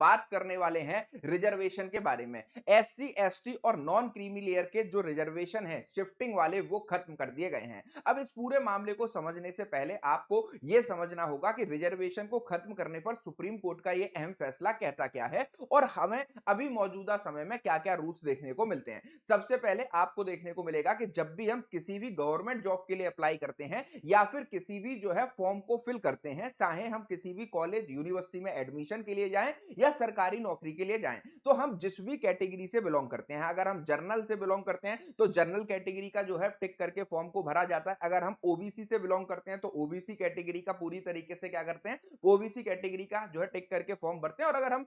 बात करने वाले हैं रिजर्वेशन के बारे में। एससी एसटी और नॉन क्रीमी लेयर के जो रिजर्वेशन है शिफ्टिंग वाले वो खत्म कर दिए गए हैं। अब इस पूरे मामले को समझने से पहले आपको यह समझना होगा कि रिजर्वेशन को खत्म करने पर सुप्रीम कोर्ट का यह अहम फैसला कहता क्या है और हमें अभी मौजूदा समय में क्या क्या रूल्स देखने को मिलते हैं। सबसे पहले आपको देखने को मिलेगा कि जब भी हम किसी भी गवर्नमेंट जॉब के लिए अप्लाई करते हैं या फिर किसी भी जो है फॉर्म को फिल करते हैं, चाहे हम किसी भी कॉलेज यूनिवर्सिटी में एडमिशन के लिए जाएं या सरकारी नौकरी के लिए जाएं, तो हम जिस भी कैटेगरी से बिलोंग करते हैं, अगर हम जनरल से बिलोंग करते हैं तो जनरल कैटेगरी का जो है टिक करके फॉर्म को भरा जाता है। अगर हम ओबीसी से बिलोंग करते हैं तो ओबीसी कैटेगरी का पूरी तरीके से क्या करते हैं, ओबीसी कैटेगरी का जो है टिक करके फॉर्म भरते हैं। और अगर हम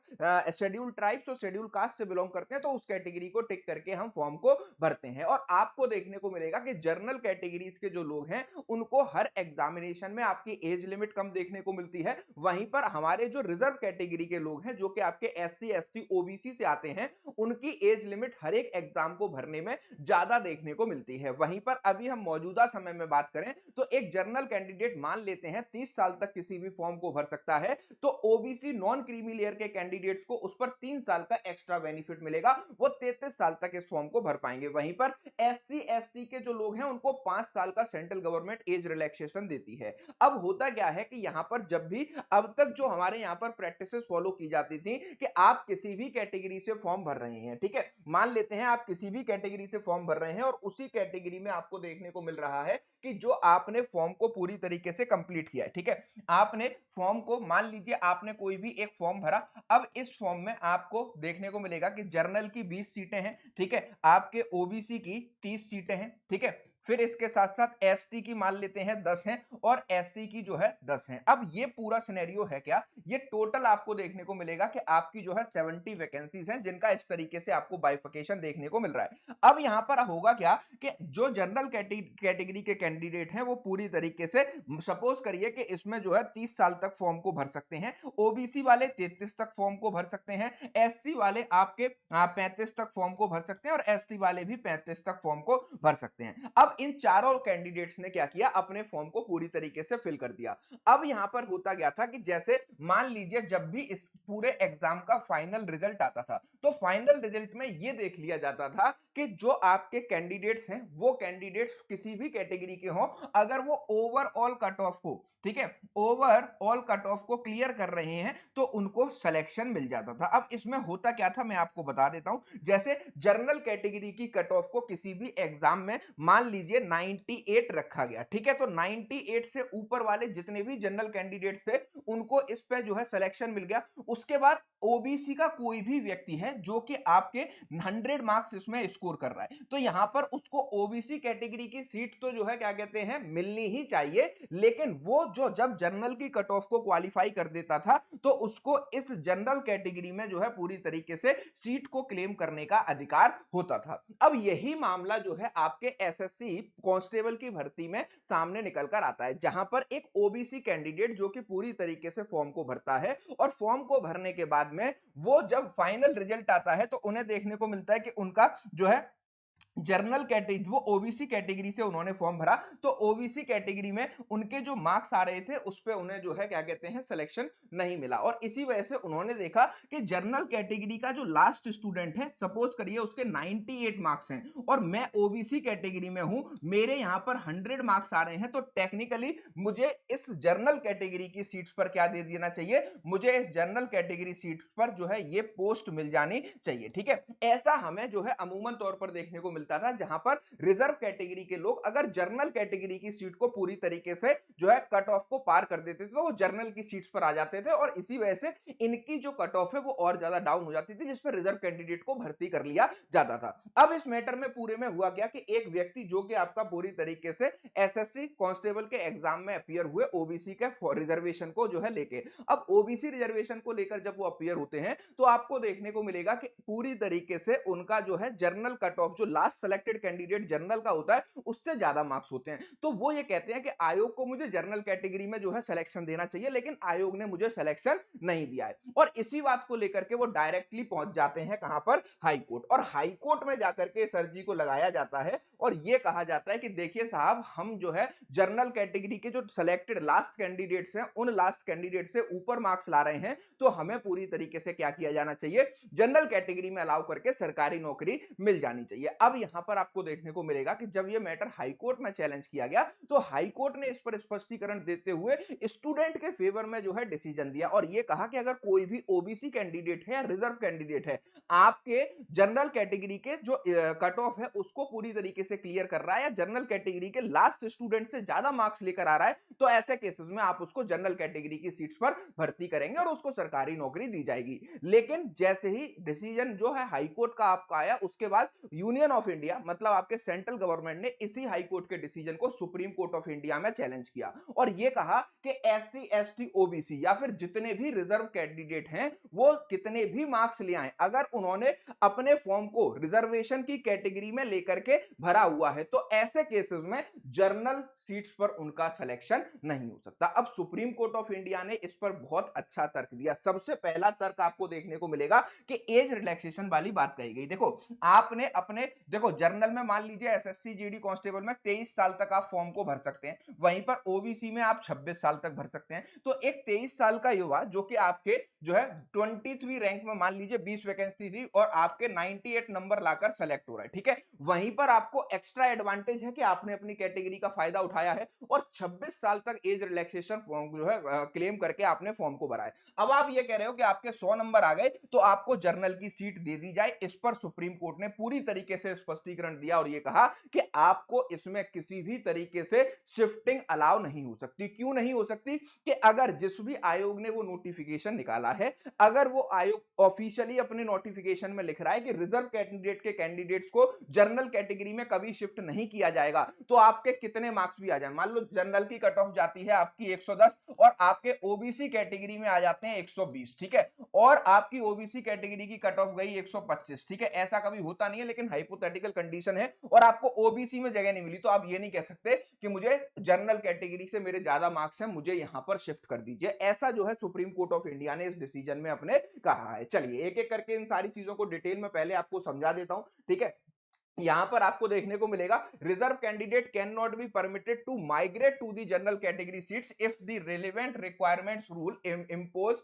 शेड्यूल ट्राइब्स और शेड्यूल कास्ट से बिलोंग करते हैं तो उस कैटेगरी को टिक करके हम फॉर्म को भरते हैं। और आपको देखने को मिलेगा कि जनरल कैटेगरीज के जो लोग हैं उनको हर एग्जामिनेशन में आपकी एज लिमिट कम देखने को मिलती है। वहीं पर हमारे जो रिजर्व कैटेगरी के लोग हैं जो कि आपके एससी एसटी ओबीसी से आते हैं, उनकी एज लिमिट हर एक एग्जाम को भरने में ज्यादा देखने को मिलती है। वहीं पर अभी हम मौजूदा समय में बात करें तो एक जनरल कैंडिडेट मान लेते हैं 30 साल तक किसी भी फॉर्म को भर सकता है, तो ओबीसी नॉन क्रीमी लेयर के कैंडिडेट्स को उस पर 3 साल का एक्स्ट्रा बेनिफिट मिलेगा, वो 33 साल तक इस फॉर्म को भर पाएंगे। वहीं पर एससी एसटी के जो लोग हैं उनको 5 साल का सेंट्रल गवर्नमेंट एज रिलैक्सेशन देती है। अब होता क्या है कि यहां पर जब भी अब तक जो हमारे यहां पर प्रैक्टिसेस फॉलो की जाती थी कि आप किसी भी कैटेगरी से फॉर्म भर रहे हैं, ठीक है, मान लेते हैं आप किसी भी कैटेगरी से फॉर्म भर रहे हैं और उसी कैटेगरी में आपको देखने को मिल रहा है कि जो आपने फॉर्म को पूरी तरीके से कंप्लीट किया है, ठीक है, आपने फॉर्म को मान लीजिए आपने कोई भी एक फॉर्म भरा। अब इस फॉर्म में आपको देखने को मिलेगा कि जनरल की 20 सीटें हैं, ठीक है, आपके ओबीसी की 30 सीटें हैं, ठीक है, फिर इसके साथ साथ एसटी की मान लेते हैं 10 हैं और एससी की जो है 10 हैं। अब ये पूरा सिनेरियो है क्या, ये टोटल आपको देखने को मिलेगा कि आपकी जो है 70 वैकेंसीज हैं जिनका इस तरीके से आपको बाइफिकेशन देखने को मिल रहा है। अब यहां पर होगा क्या कि जो जनरल कैटेगरी के कैंडिडेट हैं वो पूरी तरीके से सपोज करिए कि इसमें जो है 30 साल तक फॉर्म को भर सकते हैं, ओबीसी वाले 33 तक फॉर्म को भर सकते हैं, एससी वाले आपके 35 तक फॉर्म को भर सकते हैं और एसटी वाले भी 35 तक फॉर्म को भर सकते हैं। अब इन चारों कैंडिडेट्स ने क्या किया, अपने फॉर्म को पूरी तरीके से फिल कर दिया। अब यहां पर होता गया था कि जैसे मान लीजिए जब भी इस पूरे एग्जाम का फाइनल रिजल्ट आता था तो फाइनल रिजल्ट में यह देख लिया जाता था कि जो आपके कैंडिडेट्स हैं वो कैंडिडेट्स किसी भी कैटेगरी के हों, अगर वो ओवरऑल कट ऑफ को, ठीक है, ओवरऑल कट ऑफ को क्लियर कर रहे हैं तो उनको सिलेक्शन मिल जाता था। अब इसमें होता क्या था मैं आपको बता देता हूं। जैसे जनरल कैटेगरी की कट ऑफ को किसी भी एग्जाम में मान लीजिए 98 रखा गया, ठीक है, तो 98 से ऊपर वाले जितने भी जनरल कैंडिडेट्स थे उनको इस पे जो है सिलेक्शन मिल गया। उसके बाद ओबीसी का कोई भी व्यक्ति है जो कि आपके 100 मार्क्स इसमें स्कोर कर रहा है तो यहां पर उसको ओबीसी कैटेगरी की सीट तो जो है क्या कहते हैं मिलनी ही चाहिए, लेकिन वो जो जब जनरल की कट ऑफ को क्वालिफाई कर देता था तो उसको इस जनरल कैटेगरी में जो है पूरी तरीके से सीट को क्लेम करने का अधिकार होता था। अब यही मामला जो है आपके एसएससी कांस्टेबल की भर्ती में सामने निकल कर आता है, जहां पर एक ओबीसी कैंडिडेट जो कि पूरी तरीके से फॉर्म को भरता है और फॉर्म को भरने के बाद में वो जब फाइनल रिजल्ट आता है तो उन्हें देखने को मिलता है कि उनका जो है जनरल कैटेगरी, वो ओबीसी कैटेगरी से उन्होंने फॉर्म भरा तो ओबीसी कैटेगरी में उनके जो मार्क्स आ रहे थे उस पे उन्हें जो है क्या कहते हैं सिलेक्शन नहीं मिला। और इसी वजह से उन्होंने देखा कि जनरल कैटेगरी का जो लास्ट स्टूडेंट है, सपोज करिए उसके 98 मार्क्स हैं और मैं ओबीसी कैटेगरी में हूं, मेरे यहां पर 100 मार्क्स आ रहे हैं, तो टेक्निकली मुझे इस जनरल कैटेगरी की सीट्स पर क्या दे देना चाहिए, मुझे इस जनरल कैटेगरी सीट्स पर जो है ये पोस्ट मिल जानी चाहिए, ठीक है। ऐसा हमें जो है अमूमन तौर पर देखने को मिलता था, जहां पर रिजर्व कैटेगरी के लोग अगर जनरल कैटेगरी की सीट को पूरी तरीके से जो है कट ऑफ को पार कर देते थे तो वो जनरल की सीट्स पर आ जाते थे और इसी वजह से इनकी जो कट ऑफ है वो और ज्यादा डाउन हो जाती थी, जिस पर रिजर्व कैंडिडेट को भर्ती कर लिया जाता था। अब इस मैटर में पूरे में हुआ क्या कि एक व्यक्ति जो कि आपका पूरी तरीके से एसएससी कांस्टेबल के एग्जाम में अपीयर हुए ओबीसी के रिजर्वेशन को जो है लेके, अब ओबीसी रिजर्वेशन को लेकर जब वो अपीयर होते हैं तो आपको देखने को मिलेगा कि पूरी तरीके से उनका जो है जनरल कट ऑफ जो last last selected candidate general का होता है उससे ज्यादा मार्क्स होते हैं। तो वो ये कहते हैं कि आयोग को मुझे जनरल कैटेगरी में जो है सिलेक्शन देना चाहिए, लेकिन आयोग ने मुझे सिलेक्शन नहीं दिया है। और इसी बात को लेकर के वो डायरेक्टली पहुंच जाते हैं कहां पर, हाई कोर्ट। और हाई कोर्ट में जाकर के सर जी को लगाया जाता है और ये कहा जाता है कि देखिए साहब, हम जो है जनरल कैटेगरी के जो सिलेक्टेड लास्ट कैंडिडेट्स हैं, उन लास्ट कैंडिडेट से ऊपर मार्क्स ला रहे हैं, तो हमें पूरी तरीके से क्या किया जाना चाहिए, जनरल कैटेगरी में अलाउ करके सरकारी नौकरी मिल जानी चाहिए। अब यहां पर आपको देखने को मिलेगा कि जब यह मैटर हाई कोर्ट में चैलेंज किया गया तो हाई कोर्ट ने इस पर स्पष्टीकरण देते हुए स्टूडेंट के फेवर में जो है डिसीजन दिया और यह कहा कि अगर कोई भी ओबीसी कैंडिडेट है या रिजर्व कैंडिडेट है, आपके जनरल कैटेगरी के जो कट ऑफ है उसको पूरी तरीके से क्लियर कर रहा है या जनरल कैटेगरी के लास्ट स्टूडेंट से ज्यादा मार्क्स लेकर आ रहा है, तो ऐसे केसेस में आप उसको जनरल कैटेगरी की सीट्स पर भर्ती करेंगे और उसको सरकारी नौकरी दी जाएगी। लेकिन जैसे ही डिसीजन जो है हाई कोर्ट का आपका आया, उसके बाद यूनियन ऑफ इंडिया मतलब आपके सेंट्रल गवर्नमेंट ने इसी हाई कोर्ट के डिसीजन को सुप्रीम कोर्ट ऑफ इंडिया में चैलेंज किया और यह कहा कि एससी एसटी ओबीसी या फिर जितने भी रिजर्व कैंडिडेट हैं वो कितने भी मार्क्स ले आए, अगर उन्होंने अपने फॉर्म को रिजर्वेशन की कैटेगरी में लेकर के भरा हुआ है, तो ऐसे केसेस में जनरल सीट्स पर उनका सिलेक्शन नहीं हो सकता। अब सुप्रीम कोर्ट ऑफ इंडिया ने इस पर बहुत अच्छा तर्क दिया। सबसे पहला तर्क आपको देखने को मिलेगा कि एज रिलैक्सेशन वाली बात कही गई। देखो आपने अपने जनरल में मान लीजिए एसएससी जीडी कांस्टेबल में 23 साल तक आप फॉर्म को भर सकते हैं, वहीं पर ओबीसी में आप 26 साल तक भर सकते हैं। तो एक 23 साल का युवा जो कि आपके जो है 23 रैंक में मान लीजिए 20 वैकेंसी थी और आपके 98 नंबर लाकर सेलेक्ट हो रहा है, ठीक है, वहीं पर आपको एक्स्ट्रा एडवांटेज है कि आपने अपनी कैटेगरी का फायदा उठाया है और 26 साल तक एज रिलैक्सेशन जो है क्लेम करके आपने फॉर्म को भरा है। अब आप ये कह रहे हो कि आपके 100 नंबर आ गए तो आपको जनरल की सीट दे दी जाए। इस पर सुप्रीम कोर्ट ने पूरी तरीके से स्पष्टीकरण दिया और ये कहा कि आपको इसमें किसी भी तरीके से शिफ्टिंग अलाउ नहीं हो सकती। क्यों नहीं हो सकती? कि अगर जिस भी आयोग ने वो नोटिफिकेशन निकाला है, अगर वो आयोग ऑफिशियली अपने नोटिफिकेशन में लिख रहा है कि रिजर्व कैंडिडेट के कैंडिडेट्स को जनरल कैटेगरी में कभी शिफ्ट नहीं किया जाएगा, तो आपके कितने मार्क्स भी आ जाए, मान लो जनरल की कट ऑफ जाती है आपकी 110 और आपके ओबीसी कैटेगरी में आ जाते हैं 120, ठीक है, और आपकी ओबीसी कैटेगरी की कट ऑफ गई 125, ठीक है, ऐसा कभी होता नहीं है लेकिन हाइपोथेटिकल कंडीशन है और आपको ओबीसी में जगह नहीं मिली, तो आप ये नहीं कह सकते कि मुझे जनरल कैटेगरी से मेरे ज्यादा मार्क्स हैं, मुझे यहां पर शिफ्ट कर दीजिए। ऐसा जो है सुप्रीम कोर्ट ऑफ इंडिया ने इस डिसीजन में अपने कहा है। चलिए एक एक करके इन सारी चीजों को डिटेल में पहले आपको समझा देता हूं, ठीक है। यहां पर आपको देखने को मिलेगा reserve candidate can not be permitted to migrate to the general category seats if the relevant requirements rule impose,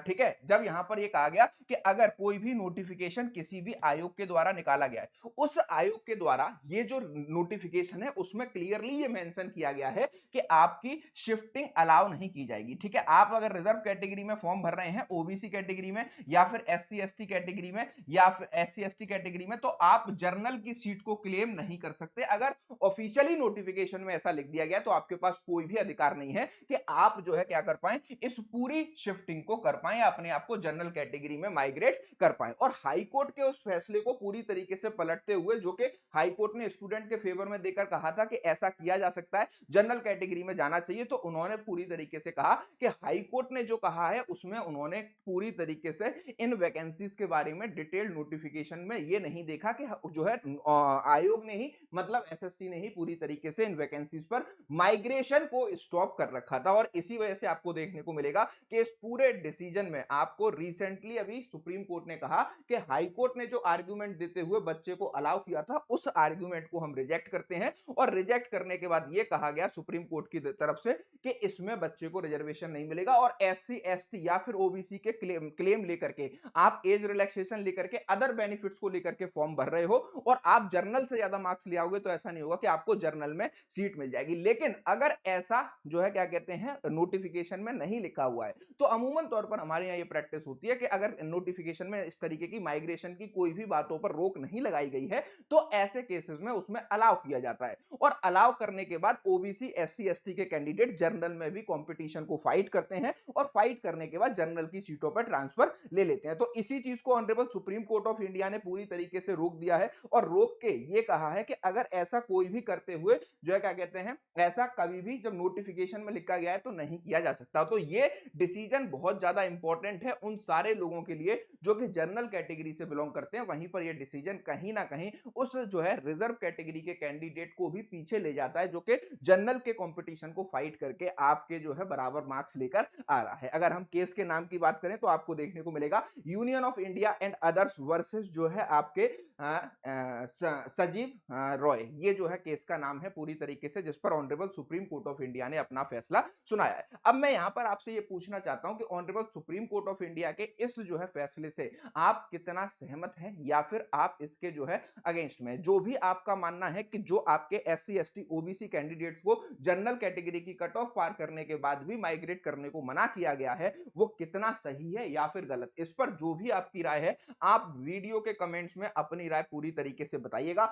ठीक है। जब यहां पर ये कहा गया कि अगर कोई भी नोटिफिकेशन किसी भी आयोग के द्वारा निकाला गया है, उस आयोग के द्वारा ये जो नोटिफिकेशन है उसमें क्लियरली ये मेंशन किया गया है कि आपकी शिफ्टिंग अलाउ नहीं की जाएगी, ठीक है। आप अगर रिजर्व कैटेगरी में फॉर्म भर रहे हैं ओबीसी कैटेगरी में या फिर एससी एसटी कैटेगरी में या फिर एससी एसटी कैटेगरी में, तो आप जनरल की सीट को क्लेम नहीं कर सकते। अगर ऑफिशियली नोटिफिकेशन में ऐसा लिख दिया गया तो आपके पास कोई भी अधिकार नहीं है कि आप जो है क्या कर पाए, इस पूरी शिफ्टिंग को कर पाए, अपने आप को जनरल कैटेगरी में माइग्रेट कर पाए। और हाई कोर्ट के उस फैसले को पूरी तरीके से पलटते हुए, जो कि हाई कोर्ट ने स्टूडेंट के फेवर में देकर कहा था कि ऐसा किया जा सकता है, जनरल कैटेगरी में जाना चाहिए, तो उन्होंने पूरी तरीके से कहा कि हाई कोर्ट ने जो कहा है उसमें उन्होंने पूरी तरीके से इन वैकेंसीज के बारे में डिटेल्ड नोटिफिकेशन में ये नहीं देखा कि जो है आयोग ने ही मतलब एसएससी ने ही पूरी तरीके से इन वैकेंसीज पर माइग्रेशन को स्टॉप कर रखा था। और इसी वजह से आपको देखने को मिलेगा कि इस पूरे डिसीजन में आपको रिसेंटली अभी सुप्रीम कोर्ट ने कहा कि हाई कोर्ट ने जो आर्गुमेंट देते हुए बच्चे को अलाउ किया था, उस आर्गुमेंट को हम रिजेक्ट करते हैं। और रिजेक्ट करने के बाद यह कहा गया सुप्रीम कोर्ट की तरफ से कि इसमें बच्चे को रिजर्वेशन नहीं मिलेगा और एससी एसटी या फिर ओबीसी के क्लेम लेकर के आप एज रिलैक्सेशन लेकर के अदर बेनिफिट्स को लेकर के फॉर्म भर रहे हो और आप जर्नल से ज्यादा मार्क्स ले आओगे, तो ऐसा नहीं होगा कि आपको जर्नल में सीट मिल जाएगी। लेकिन अगर ऐसा जो है क्या कहते हैं नोटिफिकेशन में नहीं लिखा हुआ है, तो अमूमन तौर पर हमारे यहाँ ये प्रैक्टिस होती है कि अगर नोटिफिकेशन में इस तरीके की माइग्रेशन की कोई भी बातों पर रोक नहीं लगाई गई है, तो ऐसे केसेस में उसमें अलाउ किया जाता है। और अलाउ करने के बाद ओबीसी एससी एसटी के कैंडिडेट जर्नल में भी कंपटीशन को फाइट करते हैं और फाइट करने के बाद जर्नल की सीटों पर ट्रांसफर ले लेते हैं। तो इसी चीज को honourable supreme court of India ने पूरी तरीके से रोक दिया है और और रोक के ये कहा है कि अगर ऐसा कोई भी करते हुए जो है क्या कहते हैं, ऐसा कभी भी जब नोटिफिकेशन में लिखा गया है तो नहीं किया जा सकता। तो ये डिसीजन बहुत ज्यादा इंपॉर्टेंट है उन सारे लोगों के लिए जो कि जनरल कैटेगरी से बिलोंग करते हैं। वहीं पर ये डिसीजन कहीं ना कहीं उस जो है रिजर्व कैटेगरी के कैंडिडेट को भी पीछे ले जाता है, जो कि जनरल के कंपटीशन को फाइट करके आपके जो है बराबर मार्क्स लेकर आ रहा है। अगर हम केस के नाम की बात करें तो आपको देखने को मिलेगा union of India and others versus जो है आपके सजीव रॉय, ये जो है केस का नाम है पूरी तरीके से, जिस पर honourable supreme court of India ने अपना फैसला सुनाया है। अब मैं यहां पर आपसे ये पूछना चाहता हूं कि honourable supreme court of India के इस जो है फैसले से आप कितना सहमत हैं या फिर आप इसके जो है अगेंस्ट में। जो भी आपका मानना है कि जो आपके एससी एसटी ओबीसी कैंडिडेट्स को जनरल कैटेगरी की कट ऑफ पार करने के बाद भी माइग्रेट करने को मना किया गया है, वो कितना सही है या फिर गलत, इस पर जो भी आपकी राय है आप वीडियो के कमेंट्स में अपनी राय पूरी तरीके से बताइएगा।